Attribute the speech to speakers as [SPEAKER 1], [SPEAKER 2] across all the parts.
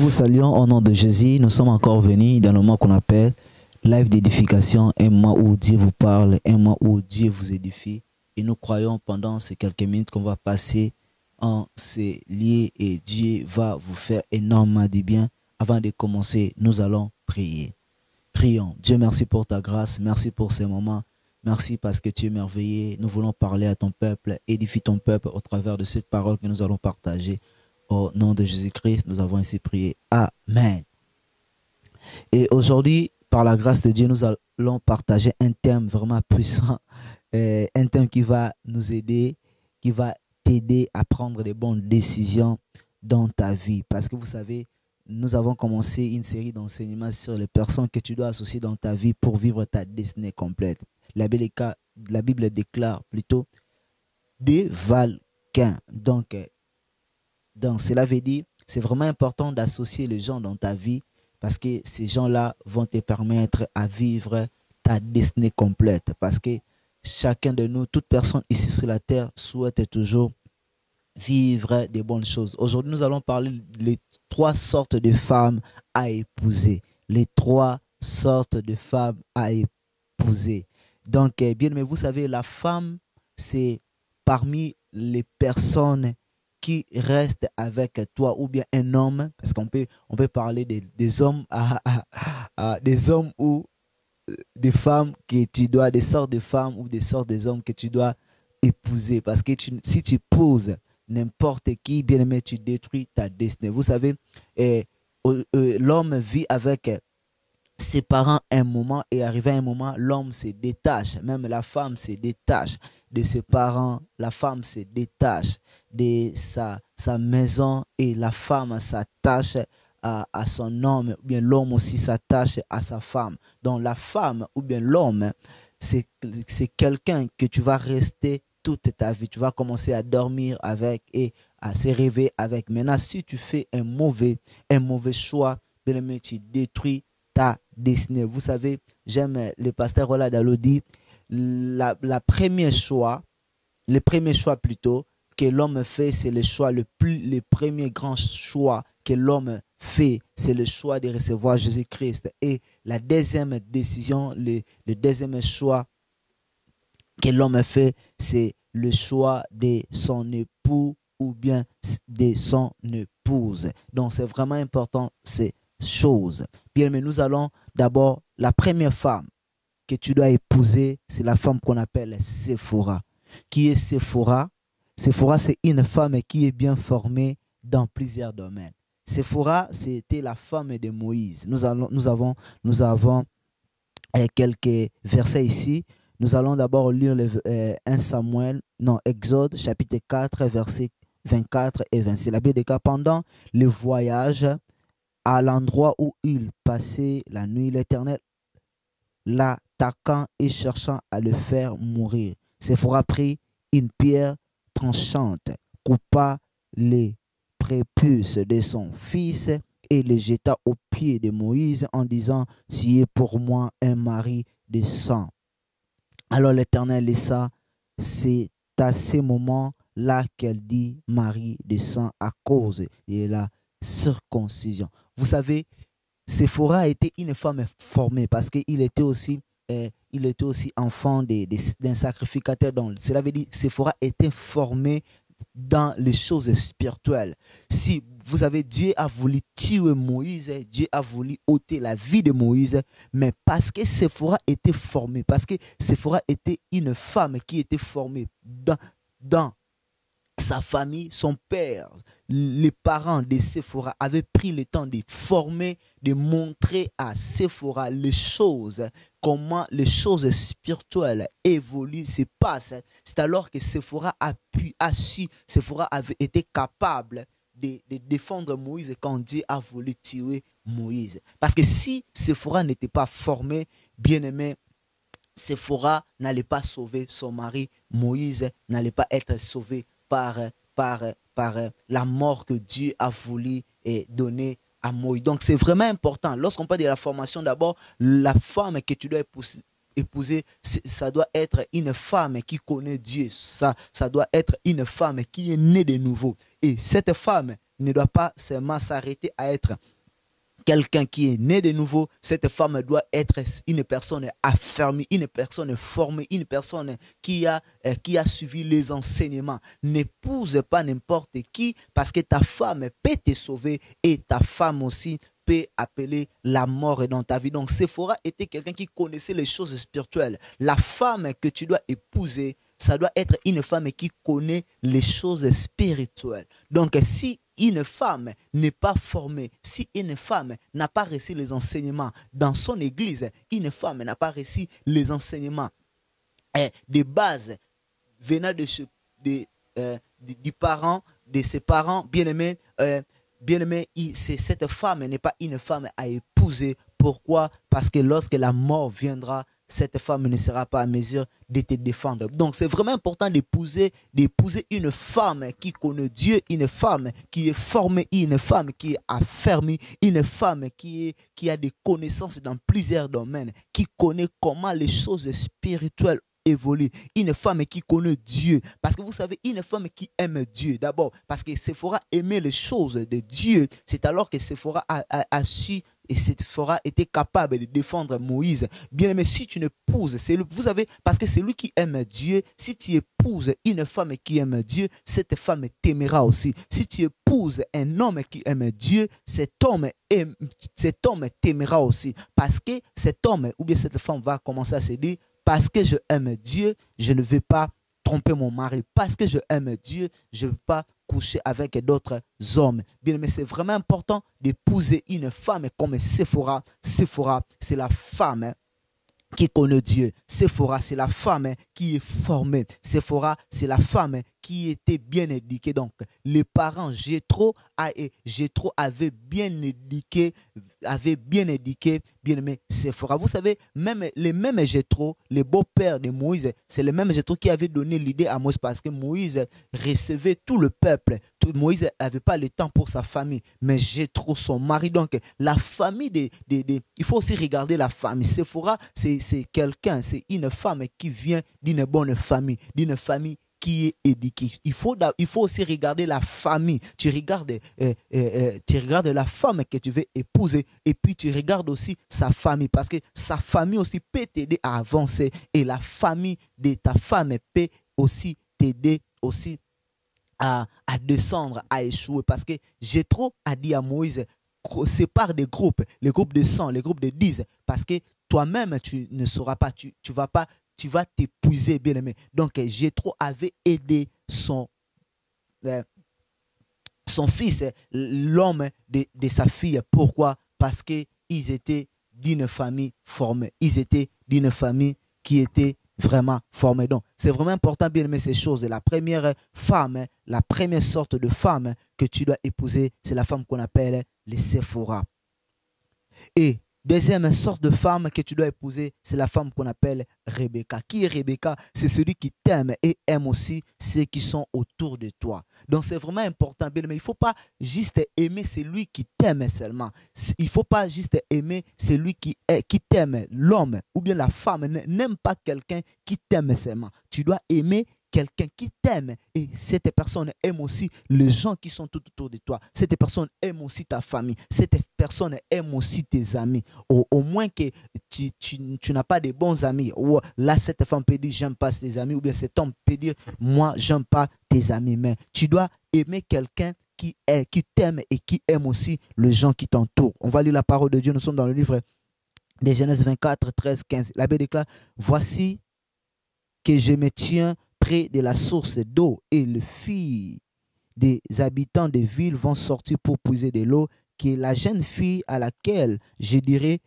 [SPEAKER 1] vous saluons au nom de Jésus. Nous sommes encore venus dans le mois qu'on appelle live d'édification, un mois où Dieu vous parle, un mois où Dieu vous édifie. Et nous croyons pendant ces quelques minutes qu'on va passer en ces lieux et Dieu va vous faire énormément de bien. Avant de commencer, nous allons prier. Prions. Dieu, merci pour ta grâce, merci pour ces moments. Merci parce que tu es merveilleux. Nous voulons parler à ton peuple, édifie ton peuple au travers de cette parole que nous allons partager. Au nom de Jésus-Christ, nous avons ainsi prié. Amen. Et aujourd'hui, par la grâce de Dieu, nous allons partager un thème vraiment puissant, un thème qui va nous aider, qui va t'aider à prendre les bonnes décisions dans ta vie. Parce que vous savez, nous avons commencé une série d'enseignements sur les personnes que tu dois associer dans ta vie pour vivre ta destinée complète. La Bible déclare plutôt des Valquins. Donc, cela veut dire c'est vraiment important d'associer les gens dans ta vie parce que ces gens-là vont te permettre à vivre ta destinée complète. Parce que chacun de nous, toute personne ici sur la terre souhaite toujours vivre des bonnes choses. Aujourd'hui, nous allons parler des 3 sortes de femmes à épouser. Les 3 sortes de femmes à épouser. Donc, bien aimé, vous savez, la femme, c'est parmi les personnes qui restent avec toi, ou bien un homme, parce qu'on peut parler des hommes des hommes ou des femmes que tu dois, des sortes de femmes ou des sortes des hommes que tu dois épouser. Parce que si tu épouses n'importe qui, bien aimé, tu détruis ta destinée. Vous savez, l'homme vit avec ses parents un moment et arrivé à un moment, l'homme se détache. Même la femme se détache de ses parents. La femme se détache de sa maison et la femme s'attache à son homme. Ou bien l'homme aussi s'attache à sa femme. Donc la femme ou bien l'homme, c'est quelqu'un que tu vas rester toute ta vie. Tu vas commencer à dormir avec et à se réveiller avec. Maintenant, si tu fais un mauvais choix, bien aimé, tu détruis ta destinée. Vous savez, j'aime le pasteur Roland Dalodi, le premier choix plutôt que l'homme fait, c'est le premier grand choix que l'homme fait, c'est le choix de recevoir Jésus-Christ. Et la deuxième décision, le deuxième choix que l'homme fait, c'est le choix de son époux ou bien de son épouse. Donc c'est vraiment important, c'est chose. Bien, mais nous allons d'abord, la première femme que tu dois épouser, c'est la femme qu'on appelle Séphora. Qui est Séphora? Séphora, c'est une femme qui est bien formée dans plusieurs domaines. Séphora, c'était la femme de Moïse. Nous avons quelques versets ici. Nous allons d'abord lire Exode, chapitre 4, versets 24 et 26. La Bible déclare pendant le voyage, à l'endroit où il passait la nuit, l'Éternel l'attaquant et cherchant à le faire mourir. Séphora prit une pierre tranchante, coupa les prépuces de son fils et les jeta aux pieds de Moïse en disant « Tu es pour moi un mari de sang ». Alors l'Éternel laissa, c'est à ces moments-là qu'elle dit « mari de sang » à cause de la circoncision. Vous savez, Séphora était une femme formée parce qu'il était aussi enfant d'un sacrificateur. Donc, cela veut dire que Séphora était formée dans les choses spirituelles. Si vous avez, Dieu a voulu tuer Moïse, Dieu a voulu ôter la vie de Moïse, mais parce que Séphora était formée, parce que Séphora était une femme qui était formée dans sa famille, son père, les parents de Séphora avaient pris le temps de former, de montrer à Séphora les choses, comment les choses spirituelles évoluent, se passent. C'est alors que Séphora Séphora avait été capable de défendre Moïse quand Dieu a voulu tuer Moïse. Parce que si Séphora n'était pas formée, bien aimé, Séphora n'allait pas sauver son mari, Moïse n'allait pas être sauvé par la mort que Dieu a voulu donner à Moïse. Donc c'est vraiment important. Lorsqu'on parle de la formation, d'abord, la femme que tu dois épouser, ça doit être une femme qui connaît Dieu. Ça doit être une femme qui est née de nouveau. Et cette femme ne doit pas seulement s'arrêter à être quelqu'un qui est né de nouveau, cette femme doit être une personne affermie, une personne formée, une personne qui a suivi les enseignements. N'épouse pas n'importe qui parce que ta femme peut te sauver et ta femme aussi peut appeler la mort dans ta vie. Donc Séphora était quelqu'un qui connaissait les choses spirituelles. La femme que tu dois épouser, ça doit être une femme qui connaît les choses spirituelles. Donc si une femme n'est pas formée, si une femme n'a pas reçu les enseignements dans son église, une femme n'a pas reçu les enseignements de base venant de ses parents bien-aimés, cette femme n'est pas une femme à épouser. Pourquoi? Parce que lorsque la mort viendra, cette femme ne sera pas à mesure de te défendre. Donc, c'est vraiment important d'épouser une femme qui connaît Dieu, une femme qui est formée, une femme qui est affermie, une femme qui a des connaissances dans plusieurs domaines, qui connaît comment les choses spirituelles évoluent. Une femme qui connaît Dieu. Parce que vous savez, une femme qui aime Dieu, d'abord, parce que Séphora aimait les choses de Dieu, c'est alors que Séphora a su et Séphora était capable de défendre Moïse. Bien aimé, si tu n'épouses, vous savez, parce que c'est lui qui aime Dieu, si tu épouses une femme qui aime Dieu, cette femme t'aimera aussi. Si tu épouses un homme qui aime Dieu, cet homme t'aimera aussi. Parce que cet homme ou bien cette femme va commencer à se dire, parce que je aime Dieu, je ne vais pas tromper mon mari. Parce que je aime Dieu, je ne vais pas coucher avec d'autres hommes. Bien, mais c'est vraiment important d'épouser une femme comme Séphora. Séphora, c'est la femme qui connaît Dieu. Séphora, c'est la femme qui est formée. Séphora, c'est la femme qui était bien éduquée. Donc, les parents Jéthro avait bien éduqué, bien aimé Séphora. Vous savez, les mêmes Jéthro, les beaux-pères de Moïse, c'est le même Jéthro qui avait donné l'idée à Moïse parce que Moïse recevait tout le peuple. Moïse n'avait pas le temps pour sa famille, mais Jéthro, son mari. Donc, la famille il faut aussi regarder la famille. Séphora, c'est quelqu'un, c'est une femme qui vient d'une bonne famille, d'une famille qui est éduquée. Il faut aussi regarder la famille. Tu regardes la femme que tu veux épouser et puis tu regardes aussi sa famille parce que sa famille aussi peut t'aider à avancer et la famille de ta femme peut aussi t'aider aussi à descendre, à échouer parce que Jéthro a dit à Moïse, sépare des groupes, les groupes de 100, les groupes de 10 parce que toi-même tu ne sauras pas, tu vas t'épuiser, bien aimé. Donc, Jéthro avait aidé son fils, l'homme de sa fille. Pourquoi? Parce qu'ils étaient d'une famille formée. Ils étaient d'une famille qui était vraiment formée. Donc, c'est vraiment important, bien aimé, ces choses. La première femme, la première sorte de femme que tu dois épouser, c'est la femme qu'on appelle les Séphora. Et deuxième sorte de femme que tu dois épouser, c'est la femme qu'on appelle Rebecca. Qui est Rebecca? C'est celui qui t'aime et aime aussi ceux qui sont autour de toi. Donc c'est vraiment important, bien, mais il ne faut pas juste aimer celui qui t'aime seulement. Il ne faut pas juste aimer celui qui t'aime, l'homme ou bien la femme. N'aime pas quelqu'un qui t'aime seulement. Tu dois aimer quelqu'un qui t'aime et cette personne aime aussi les gens qui sont tout autour de toi. Cette personne aime aussi ta famille. Cette personne aime aussi tes amis. Au moins que tu n'as pas de bons amis. Ou là, cette femme peut dire j'aime pas tes amis ou bien cet homme peut dire moi j'aime pas tes amis. Mais tu dois aimer quelqu'un qui t'aime et qui aime aussi les gens qui t'entourent. On va lire la parole de Dieu. Nous sommes dans le livre de Genèse 24, 13, 15. La Bible déclare, voici que je me tiens près de la source d'eau et les filles des habitants des villes vont sortir pour puiser de l'eau, que la jeune fille à laquelle je dirai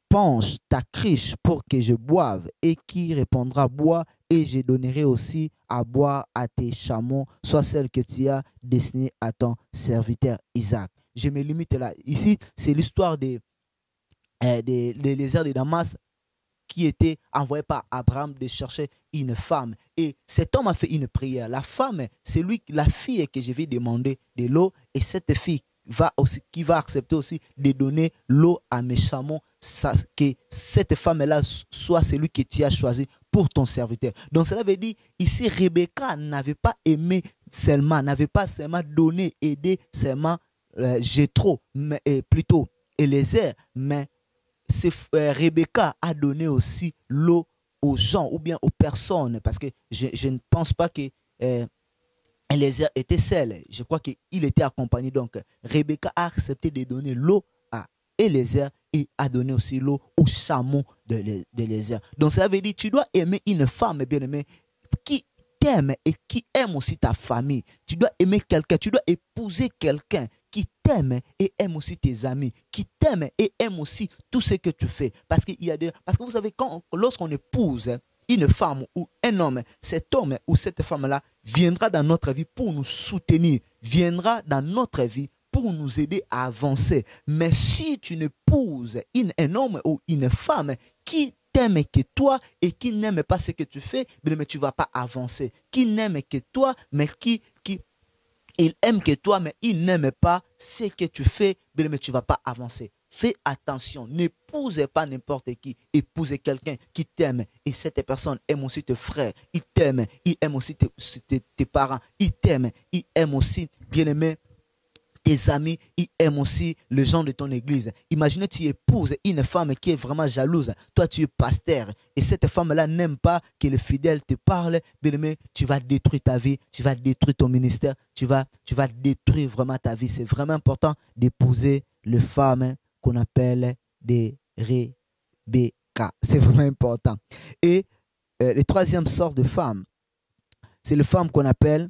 [SPEAKER 1] penche ta criche pour que je boive et qui répondra bois et je donnerai aussi à boire à tes chameaux, soit celle que tu as destinée à ton serviteur Isaac. Je me limite là. Ici, c'est l'histoire des lézards de Damas qui était envoyé par Abraham de chercher une femme. Et cet homme a fait une prière. La femme, c'est la fille que je vais demander de l'eau et cette fille qui va accepter aussi de donner l'eau à mes chameaux, que cette femme-là soit celui que tu as choisi pour ton serviteur. Donc cela veut dire, ici, Rebecca n'avait pas aimé seulement, n'avait pas seulement donné, aidé seulement Jéthro, mais plutôt Eliezer, mais Rebecca a donné aussi l'eau aux gens ou bien aux personnes, parce que je ne pense pas que Eliezer était seul. Je crois qu'il était accompagné. Donc, Rebecca a accepté de donner l'eau à Eliezer et a donné aussi l'eau au chameau d'Eliezer. Donc, ça veut dire tu dois aimer une femme, bien aimée, qui t'aime et qui aime aussi ta famille. Tu dois aimer quelqu'un, tu dois épouser quelqu'un qui t'aime et aime aussi tes amis, qui t'aime et aime aussi tout ce que tu fais. Parce que vous savez, lorsqu'on épouse une femme ou un homme, cet homme ou cette femme-là viendra dans notre vie pour nous soutenir, viendra dans notre vie pour nous aider à avancer. Mais si tu n'épouses un homme ou une femme qui t'aime que toi et qui n'aime pas ce que tu fais, mais tu ne vas pas avancer. Qui n'aime que toi, mais il aime que toi, mais il n'aime pas ce que tu fais, mais tu ne vas pas avancer. Fais attention, n'épousez pas n'importe qui, épousez quelqu'un qui t'aime. Et cette personne aime aussi tes frères, il t'aime, il aime aussi tes parents, il t'aime, il aime aussi, bien aimé, tes amis, ils aiment aussi les gens de ton église. Imaginez tu épouses une femme qui est vraiment jalouse. Toi, tu es pasteur. Et cette femme-là n'aime pas que le fidèle te parle. Bien aimé, tu vas détruire ta vie. Tu vas détruire ton ministère. Tu vas détruire vraiment ta vie. C'est vraiment important d'épouser les femmes qu'on appelle des Rebecca. C'est vraiment important. Et le troisième sort de femme, c'est les femmes qu'on appelle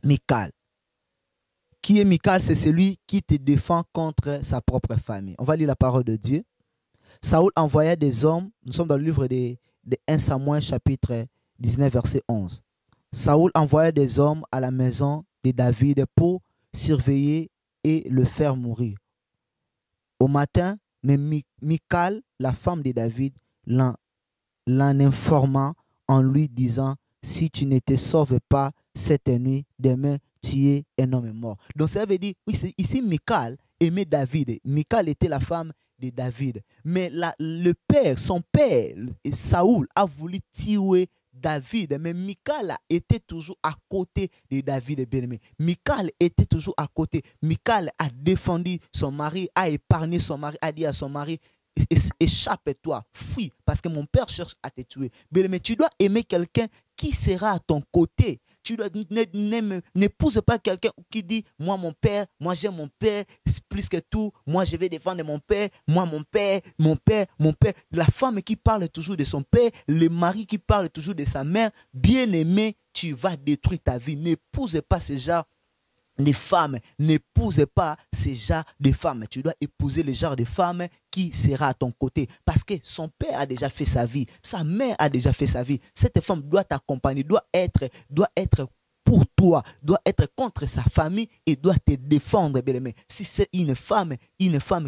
[SPEAKER 1] Michal. Qui est Michal? C'est celui qui te défend contre sa propre famille. On va lire la parole de Dieu. Saoul envoya des hommes, nous sommes dans le livre de 1 Samuel chapitre 19 verset 11. Saoul envoya des hommes à la maison de David pour surveiller et le faire mourir. Au matin, mais Michal, la femme de David, l'en informa en lui disant, si tu ne te sauves pas cette nuit, demain tu es un homme mort. Donc ça veut dire, oui, ici Michal aimait David. Michal était la femme de David. Mais son père, Saoul, a voulu tuer David. Mais Michal était toujours à côté de David, bien-aimé. Michal était toujours à côté. Michal a défendu son mari, a épargné son mari, a dit à son mari, échappe-toi, fuis, parce que mon père cherche à te tuer. Mais tu dois aimer quelqu'un qui sera à ton côté. Tu dois n'épouse pas quelqu'un qui dit, moi mon père, moi j'aime mon père, plus que tout, moi je vais défendre mon père, moi mon père. La femme qui parle toujours de son père, le mari qui parle toujours de sa mère, bien aimé, tu vas détruire ta vie. N'épouse pas ce genre les femmes, n'épousez pas ces genres de femmes. Tu dois épouser le genre de femme qui sera à ton côté. Parce que son père a déjà fait sa vie. Sa mère a déjà fait sa vie. Cette femme doit t'accompagner, doit être pour toi, doit être contre sa famille et doit te défendre, bien aimé. Si c'est une femme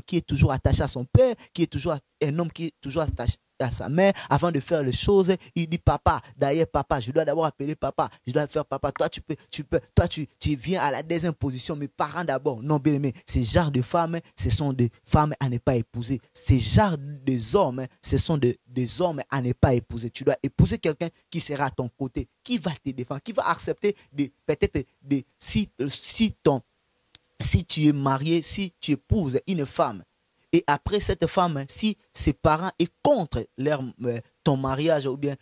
[SPEAKER 1] qui est toujours attachée à son père, qui est toujours un homme qui est toujours attaché à sa mère, avant de faire les choses, il dit papa, d'ailleurs papa, je dois d'abord appeler papa, je dois faire papa, toi tu viens à la deuxième position, mes parents d'abord. Non, bien aimé, ces genres de femmes, ce sont des femmes à ne pas épouser. Ces genres des hommes, ce sont des hommes à ne pas épouser. Tu dois épouser quelqu'un qui sera à ton côté, qui va te défendre, qui va accepter peut-être si tu es marié, si tu épouses une femme, et après cette femme, si ses parents sont contre ton mariage ou bien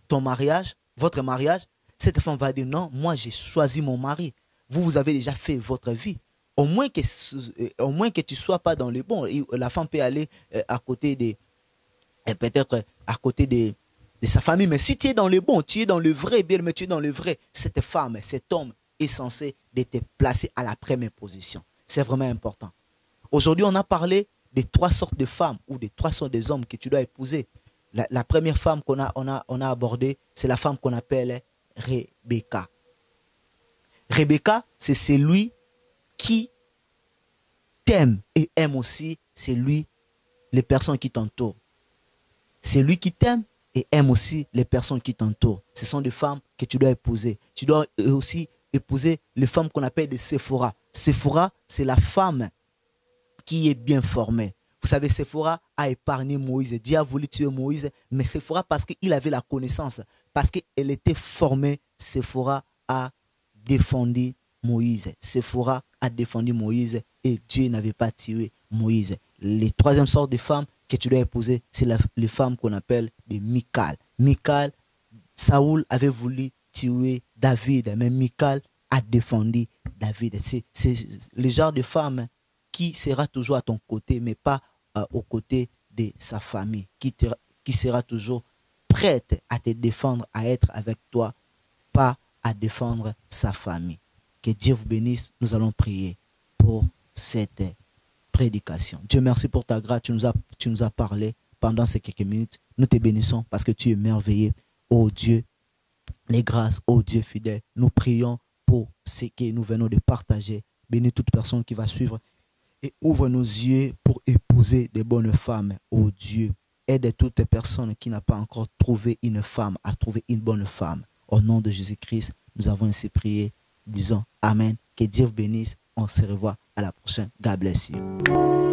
[SPEAKER 1] ton mariage, votre mariage, cette femme va dire non, moi j'ai choisi mon mari. Vous avez déjà fait votre vie. Au moins que tu ne sois pas dans le bon. La femme peut aller à côté peut-être à côté de sa famille. Mais si tu es dans le bon, tu es dans le vrai, bien, mais tu es dans le vrai, cette femme, cet homme est censé te placer à la première position. C'est vraiment important. Aujourd'hui, on a parlé des 3 sortes de femmes ou des 3 sortes d'hommes que tu dois épouser. La première femme qu'on a abordée, c'est la femme qu'on appelle Rebecca. Rebecca, c'est celui qui t'aime et aime aussi les personnes qui t'entourent. C'est lui qui t'aime et aime aussi les personnes qui t'entourent. Ce sont des femmes que tu dois épouser. Tu dois aussi épouser les femmes qu'on appelle des Séphora. Séphora, c'est la femme qui est bien formée. Vous savez, Séphora a épargné Moïse. Dieu a voulu tuer Moïse, mais Séphora, parce qu'il avait la connaissance, parce qu'elle était formée, Séphora a défendu Moïse. Séphora a défendu Moïse et Dieu n'avait pas tué Moïse. Les troisième sorte de femmes que tu dois épouser, c'est les femmes qu'on appelle des Michal. Michal, Saoul avait voulu tuer David, mais Michal a défendu David. C'est le genre de femme qui sera toujours à ton côté, mais pas aux côtés de sa famille, qui sera toujours prête à te défendre, à être avec toi, pas à défendre sa famille. Que Dieu vous bénisse. Nous allons prier pour cette prédication. Dieu, merci pour ta grâce. Tu nous as parlé pendant ces quelques minutes. Nous te bénissons parce que tu es merveilleux. Oh Dieu, les grâces, oh Dieu fidèle, nous prions pour ce que nous venons de partager. Bénis toute personne qui va suivre et ouvre nos yeux pour épouser des bonnes femmes. Oh Dieu, aide toutes les personnes qui n'ont pas encore trouvé une femme à trouver une bonne femme. Au nom de Jésus-Christ, nous avons ainsi prié. Disons Amen. Que Dieu vous bénisse. On se revoit à la prochaine. God bless you.